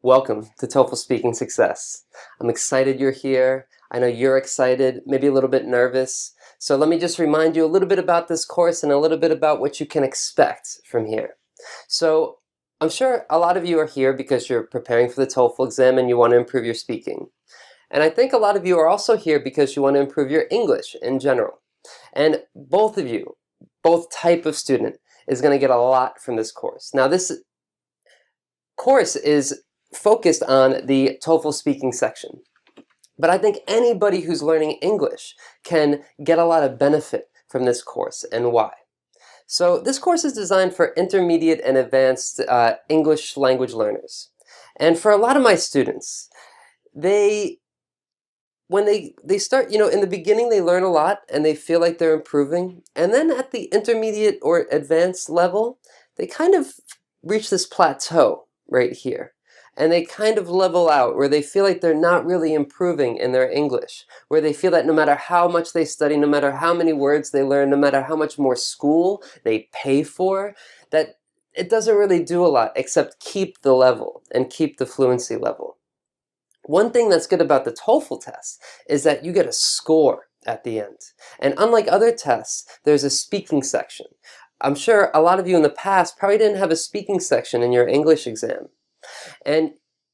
Welcome to TOEFL Speaking Success. I'm excited you're here. I know you're excited, maybe a little bit nervous. So let me just remind you a little bit about this course and a little bit about what you can expect from here. So I'm sure a lot of you are here because you're preparing for the TOEFL exam and you want to improve your speaking. And I think a lot of you are also here because you want to improve your English in general. And both of you, both type of student, is going to get a lot from this course. Now this course is focused on the TOEFL speaking section. But I think anybody who's learning English can get a lot of benefit from this course, and why. So this course is designed for intermediate and advanced English language learners. And for a lot of my students, when they start, in the beginning they learn a lot and they feel like they're improving. And then at the intermediate or advanced level, they kind of reach this plateau right here. And they kind of level out where they feel like they're not really improving in their English, where they feel that no matter how much they study, no matter how many words they learn, no matter how much more school they pay for, that it doesn't really do a lot except keep the level and keep the fluency level. One thing that's good about the TOEFL test is that you get a score at the end. And unlike other tests, there's a speaking section. I'm sure a lot of you in the past probably didn't have a speaking section in your English exam. And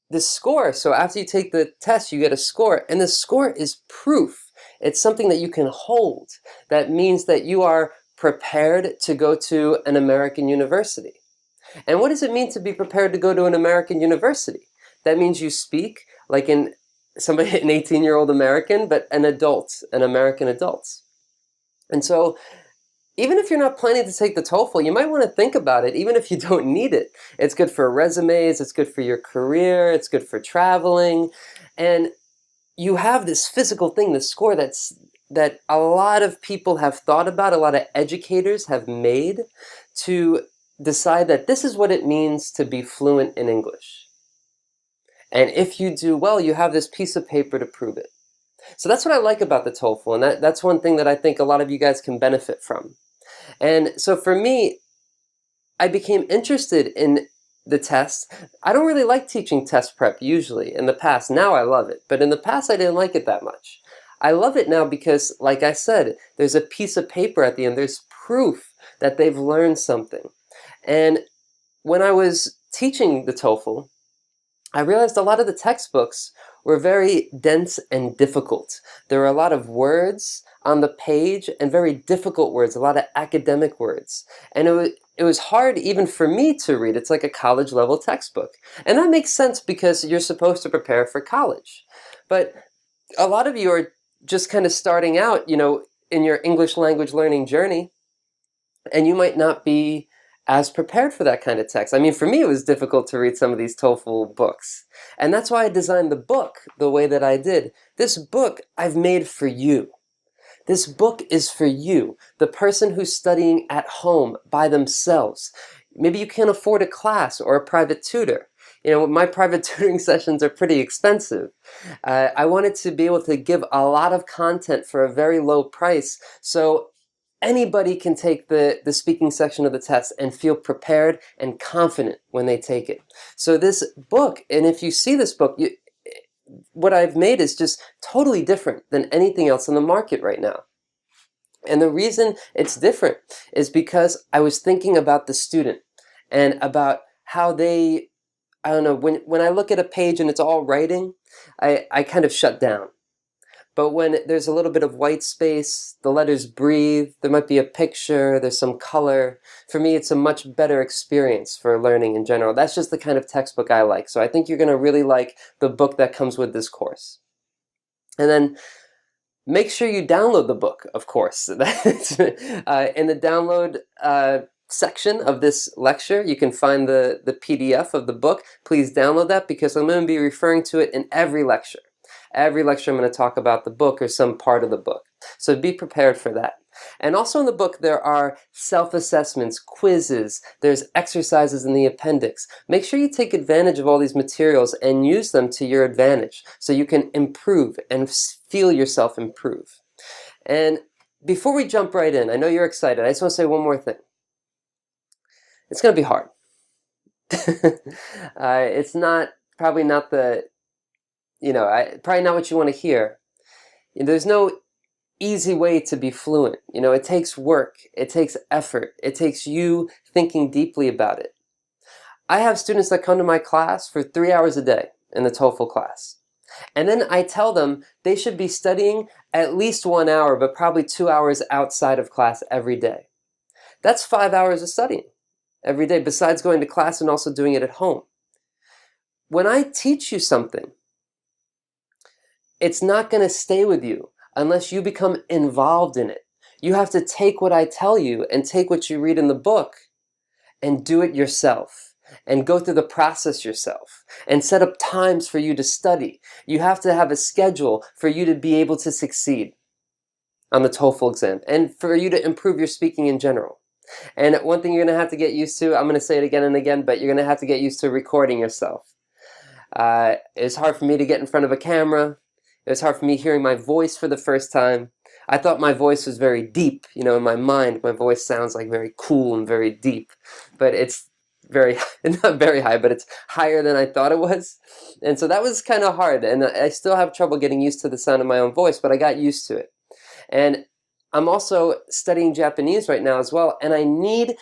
the score, so after you take the test, you get a score, and the score is proof. It's something that you can hold. That means that you are prepared to go to an American university. And what does it mean to be prepared to go to an American university? That means you speak like an 18-year-old American, but an American adult. And so even if you're not planning to take the TOEFL, you might want to think about it, even if you don't need it. It's good for resumes, it's good for your career, it's good for traveling. And you have this physical thing, this score that a lot of people have thought about, a lot of educators have made to decide that this is what it means to be fluent in English. And if you do well, you have this piece of paper to prove it. So that's what I like about the TOEFL, and that's one thing that I think a lot of you guys can benefit from. And so for me, I became interested in the test. I don't really like teaching test prep usually in the past. Now I love it, but in the past I didn't like it that much. I love it now because, like I said, there's a piece of paper at the end. There's proof that they've learned something. And when I was teaching the TOEFL, I realized a lot of the textbooks were very dense and difficult. There were a lot of words on the page and very difficult words, a lot of academic words. And it was hard even for me to read. It's like a college level textbook. And that makes sense because you're supposed to prepare for college. But a lot of you are just kind of starting out, in your English language learning journey, and you might not be as prepared for that kind of text. I mean, for me, it was difficult to read some of these TOEFL books. And that's why I designed the book the way that I did. This book I've made for you. This book is for you, the person who's studying at home by themselves. Maybe you can't afford a class or a private tutor. My private tutoring sessions are pretty expensive. I wanted to be able to give a lot of content for a very low price, so anybody can take the speaking section of the test and feel prepared and confident when they take it. So this book, and if you see this book, what I've made is just totally different than anything else on the market right now. And the reason it's different is because I was thinking about the student and about how they, I don't know, when I look at a page and it's all writing, I kind of shut down. But when there's a little bit of white space, the letters breathe, there might be a picture, there's some color. For me, it's a much better experience for learning in general. That's just the kind of textbook I like. So I think you're going to really like the book that comes with this course. And then make sure you download the book, of course. In the download section of this lecture, you can find the PDF of the book. Please download that because I'm going to be referring to it in every lecture. Every lecture I'm going to talk about the book or some part of the book. So be prepared for that. And also in the book there are self-assessments, quizzes, there's exercises in the appendix. Make sure you take advantage of all these materials and use them to your advantage so you can improve and feel yourself improve. And before we jump right in, I know you're excited, I just want to say one more thing. It's going to be hard. It's not probably not probably not what you want to hear. There's no easy way to be fluent. It takes work, it takes effort, it takes you thinking deeply about it. I have students that come to my class for 3 hours a day in the TOEFL class. And then I tell them they should be studying at least 1 hour, but probably 2 hours outside of class every day. That's 5 hours of studying every day, besides going to class and also doing it at home. When I teach you something, it's not going to stay with you unless you become involved in it. You have to take what I tell you and take what you read in the book and do it yourself and go through the process yourself and set up times for you to study. You have to have a schedule for you to be able to succeed on the TOEFL exam and for you to improve your speaking in general. And one thing you're going to have to get used to, I'm going to say it again and again, but you're going to have to get used to recording yourself. It's hard for me to get in front of a camera. It was hard for me hearing my voice for the first time. I thought my voice was very deep. In my mind, my voice sounds like very cool and very deep. But it's not very high, but it's higher than I thought it was. And so that was kind of hard. And I still have trouble getting used to the sound of my own voice, but I got used to it. And I'm also studying Japanese right now as well. And I need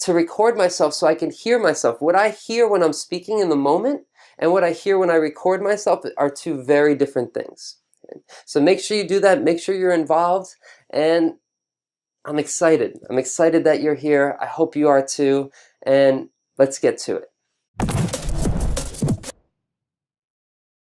to record myself so I can hear myself. What I hear when I'm speaking in the moment and what I hear when I record myself are two very different things. So make sure you do that. Make sure you're involved. And I'm excited. I'm excited that you're here. I hope you are too. And let's get to it.